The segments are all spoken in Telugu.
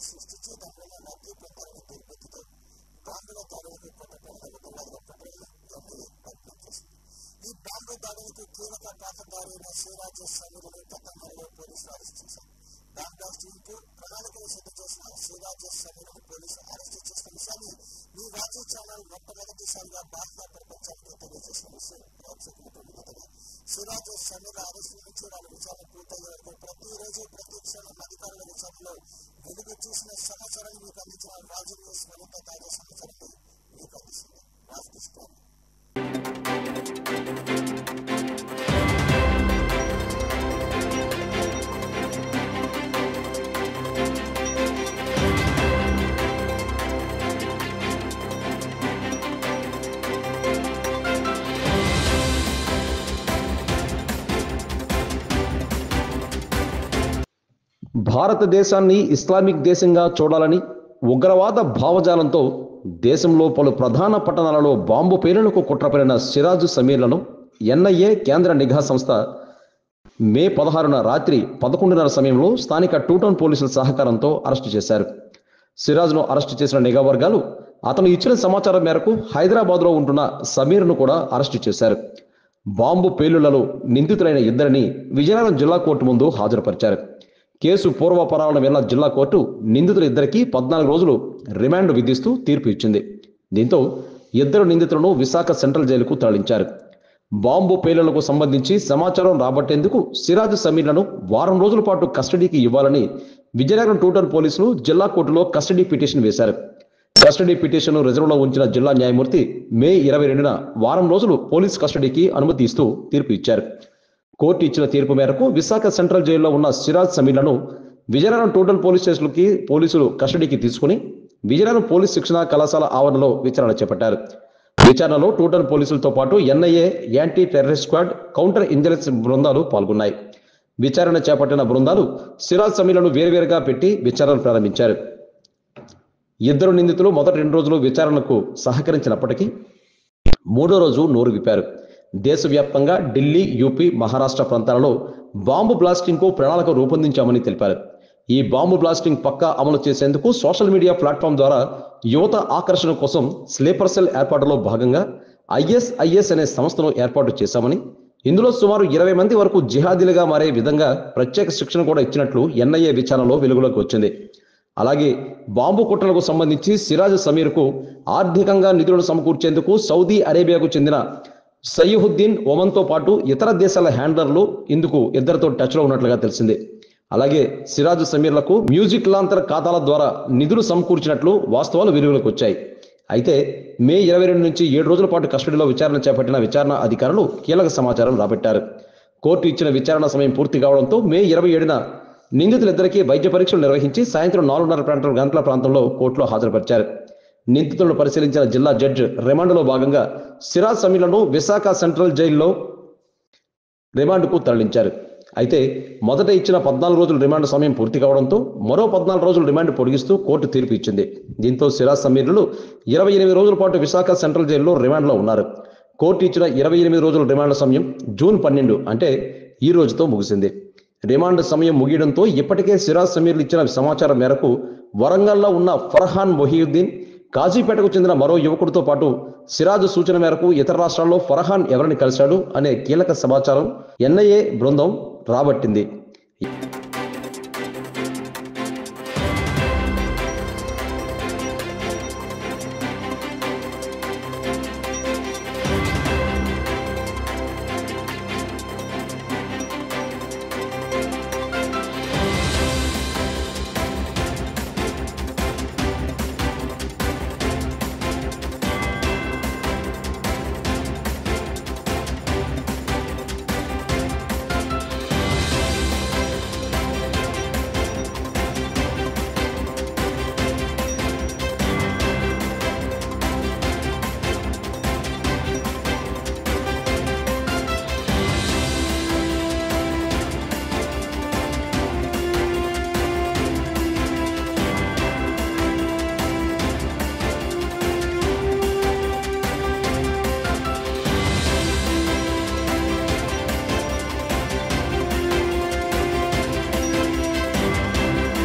సృష్టించి దానివల్ల నదీ పొందాలని తీర్పెత్తితో బాంబుల దాడులకు కొట్టపడలకు తెల్లవారు ప్రయత్నం చేసింది. ఈ బాంబు దాడులకు కీలక పాత్రధారైన శ్రీరాజు సమీరను పెద్దమరలో పోలీసులు అరెస్ట్ చేశారు. బాంబ్ బ్లాస్టింగ్ కు ప్రణాళికలు సిద్ధం చేసిన శ్రీరాజు సమీరను పోలీసులు అరెస్ట్ చేసిన విషయాన్ని ఈ వాచీ ఛానల్ మొట్టమొదటిసారిగా బాహ్య ప్రపంచానికి తెలియజేసిన విషయం ప్రేక్షకులకు విడుదల. శ్రీరాజు సమీర అరెస్టు నుంచి వాళ్ళ విచారణ పూర్తయ్యే వరకు ప్రతిరోజు ప్రతి క్షణం అధికారుల విచారణలో వెలుగు చూసిన సమాచారాన్ని మీకు అందించిన రాజు న్యూస్ మరింత తాజా సమాచారాన్ని మీకు అందిస్తుంది. రాజకృష్ణ భారతదేశాన్ని ఇస్లామిక్ దేశంగా చూడాలని ఉగ్రవాద భావజాలంతో దేశంలో పలు ప్రధాన పట్టణాలలో బాంబు పేలులకు కుట్రపడిన సిరాజు సమీర్లను ఎన్ఐఏ కేంద్ర నిఘా సంస్థ మే 16న రాత్రి 11:30 సమయంలో స్థానిక టూటౌన్ పోలీసుల సహకారంతో అరెస్టు చేశారు. సిరాజ్ను అరెస్టు చేసిన నిఘా వర్గాలు అతను ఇచ్చిన సమాచారం మేరకు హైదరాబాద్లో ఉంటున్న సమీర్ను కూడా అరెస్టు చేశారు. బాంబు పేలుళ్లలో నిందితులైన ఇద్దరిని విజయనగరం జిల్లా కోర్టు ముందు హాజరుపరిచారు. కేసు పూర్వపరాలను విన్న జిల్లా కోర్టు నిందితులు ఇద్దరికి 14 రోజులు రిమాండ్ విధిస్తూ తీర్పు ఇచ్చింది. దీంతో ఇద్దరు నిందితులను విశాఖ సెంట్రల్ జైలుకు తరలించారు. బాంబు పేలుళ్లకు సంబంధించి సమాచారం రాబట్టేందుకు సిరాజ్ సమీర్లను వారం రోజుల పాటు కస్టడీకి ఇవ్వాలని విజయనగరం టూటౌన్ పోలీసులు జిల్లా కోర్టులో కస్టడీ పిటిషన్ వేశారు. కస్టడీ పిటిషన్ రిజర్వ్లో ఉంచిన జిల్లా న్యాయమూర్తి మే 22న వారం రోజులు పోలీస్ కస్టడీకి అనుమతి ఇస్తూ తీర్పు ఇచ్చారు. కోర్టు ఇచ్చిన తీర్పు మేరకు విశాఖ సెంట్రల్ జైల్లో ఉన్న సిరాజ్ సమీర్లను విజయనగరం టోటల్ పోలీస్ స్టేషన్కి పోలీసులు కస్టడీకి తీసుకుని విజయనగరం పోలీస్ శిక్షణా కళాశాల ఆవరణలో విచారణ చేపట్టారు. విచారణలో టోటల్ పోలీసులతో పాటు NIA, anti terrorist squad, counter intelligence బృందాలు పాల్గొన్నాయి. విచారణ చేపట్టిన బృందాలు సిరాజ్ సమీర్లను వేరువేరుగా పెట్టి విచారణ ప్రారంభించారు. ఇద్దరు నిందితులు మొదటి 2 రోజులు విచారణకు సహకరించినప్పటికీ 3వ రోజు నోరు విప్పారు. దేశవ్యాప్తంగా ఢిల్లీ, యూపీ, మహారాష్ట్ర ప్రాంతాలలో బాంబు బ్లాస్టింగ్కు ప్రణాళిక రూపొందించామని తెలిపారు. ఈ బాంబు బ్లాస్టింగ్ పక్కా అమలు చేసేందుకు సోషల్ మీడియా ప్లాట్ఫామ్ ద్వారా యువత ఆకర్షణ కోసం స్లీపర్ సెల్ ఏర్పాటులో భాగంగా ఐఎస్ఐఎస్ అనే సంస్థను ఏర్పాటు చేశామని, ఇందులో సుమారు 20 మంది వరకు జిహాదీలుగా మారే విధంగా ప్రత్యేక శిక్షణ కూడా ఇచ్చినట్లు ఎన్ఐఏ విచారణలో వెలుగులోకి వచ్చింది. అలాగే బాంబు కుట్రలకు సంబంధించి సిరాజ్ సమీర్కు ఆర్థికంగా నిధులను సమకూర్చేందుకు సౌదీ అరేబియాకు చెందిన సయ్యుద్దీన్ ఒమన్తో పాటు ఇతర దేశాల హ్యాండలర్లు ఇందుకు ఇద్దరితో టచ్లో ఉన్నట్లుగా తెలిసింది. అలాగే సిరాజ్ సమీర్లకు మ్యూజిక్ లాంతర్ ఖాతాల ద్వారా నిధులు సమకూర్చినట్లు వాస్తవాలు వెలుగులోకి వచ్చాయి. అయితే మే 22 నుంచి 7 రోజుల పాటు కస్టడీలో విచారణ చేపట్టిన విచారణ అధికారులు కీలక సమాచారం రాబట్టారు. కోర్టు ఇచ్చిన విచారణ సమయం పూర్తి కావడంతో మే 27న నిందితులిద్దరికీ వైద్య పరీక్షలు నిర్వహించి సాయంత్రం 4:30 గంటల ప్రాంతంలో కోర్టులో హాజరుపరిచారు. నిందితులను పరిశీలించిన జిల్లా జడ్జి రిమాండ్లో భాగంగా సిరాజ్ సమీర్లను విశాఖ సెంట్రల్ జైల్లో రిమాండ్కు తరలించారు. అయితే మొదట ఇచ్చిన 14 రోజుల రిమాండ్ సమయం పూర్తి కావడంతో మరో 14 రోజుల రిమాండ్ పొడిగిస్తూ కోర్టు తీర్పు ఇచ్చింది. దీంతో సిరాజ్ సమీర్లు 28 రోజుల పాటు విశాఖ సెంట్రల్ జైల్లో రిమాండ్లో ఉన్నారు. కోర్టు ఇచ్చిన 28 రోజుల రిమాండ్ సమయం జూన్ 12 అంటే ఈ రోజుతో ముగిసింది. రిమాండ్ సమయం ముగియడంతో ఇప్పటికే సిరాజ్ సమీర్లు ఇచ్చిన సమాచారం మేరకు వరంగల్లో ఉన్న ఫర్హాన్ మొహియుద్దీన్, కాజీపేటకు చెందిన మరో యువకుడితో పాటు సిరాజ్ సూచన మేరకు ఇతర రాష్ట్రాల్లో ఫర్హాన్ ఎవరిని కలిశాడు అనే కీలక సమాచారం ఎన్ఐఏ బృందం రాబట్టింది.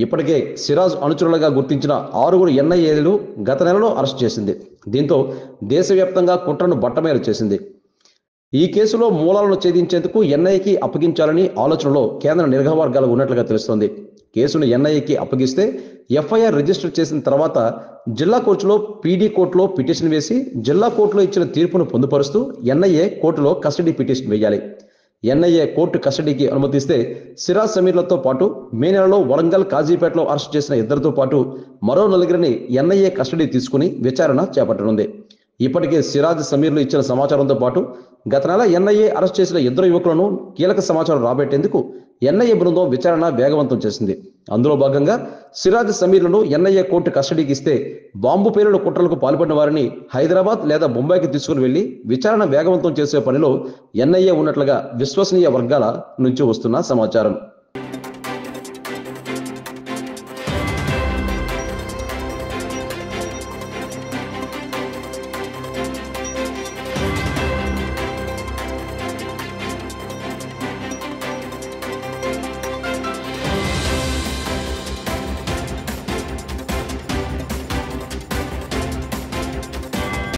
ఇప్పటికే సిరాజ్ అనుచరులుగా గుర్తించిన 6 ఎన్ఐఏలు గత నెలలో అరెస్ట్ చేసింది. దీంతో దేశవ్యాప్తంగా కుట్రను బట్టబయలు చేసింది. ఈ కేసులో మూలాలను ఛేదించేందుకు ఎన్ఐఏకి అప్పగించాలని ఆలోచనలో కేంద్ర నిఘా వర్గాలు ఉన్నట్లుగా తెలుస్తోంది. కేసును ఎన్ఐఏకి అప్పగిస్తే ఎఫ్ఐఆర్ రిజిస్టర్ చేసిన తర్వాత జిల్లా కోర్టులో పీడీ కోర్టులో పిటిషన్ వేసి జిల్లా కోర్టులో ఇచ్చిన తీర్పును పొందుపరుస్తూ ఎన్ఐఏ కోర్టులో కస్టడీ పిటిషన్ వేయాలి. ఎన్ఐఏ కోర్టు కస్టడీకి అనుమతిస్తే సిరాజ్ సమీర్లతో పాటు మే నెలలో వరంగల్ కాజీపేటలో అరెస్ట్ చేసిన 2తో పాటు మరో 4 ఎన్ఐఏ కస్టడీ తీసుకుని విచారణ చేపట్టనుంది. ఇప్పటికే సిరాజ్ సమీర్లు ఇచ్చిన సమాచారంతో పాటు గత నెల ఎన్ఐఏ అరెస్ట్ చేసిన 2 యువకులను కీలక సమాచారం రాబట్టేందుకు ఎన్ఐఏ బృందం విచారణ వేగవంతం చేసింది. అందులో భాగంగా సిరాజ్ సమీర్లను ఎన్ఐఏ కోర్టు కస్టడీకి ఇస్తే బాంబు పేలుడు కుట్రలకు పాల్పడిన వారిని హైదరాబాద్ లేదా ముంబైకి తీసుకుని వెళ్లి విచారణ వేగవంతం చేసే పనిలో ఎన్ఐఏ ఉన్నట్లుగా విశ్వసనీయ వర్గాల నుంచి వస్తున్న సమాచారం.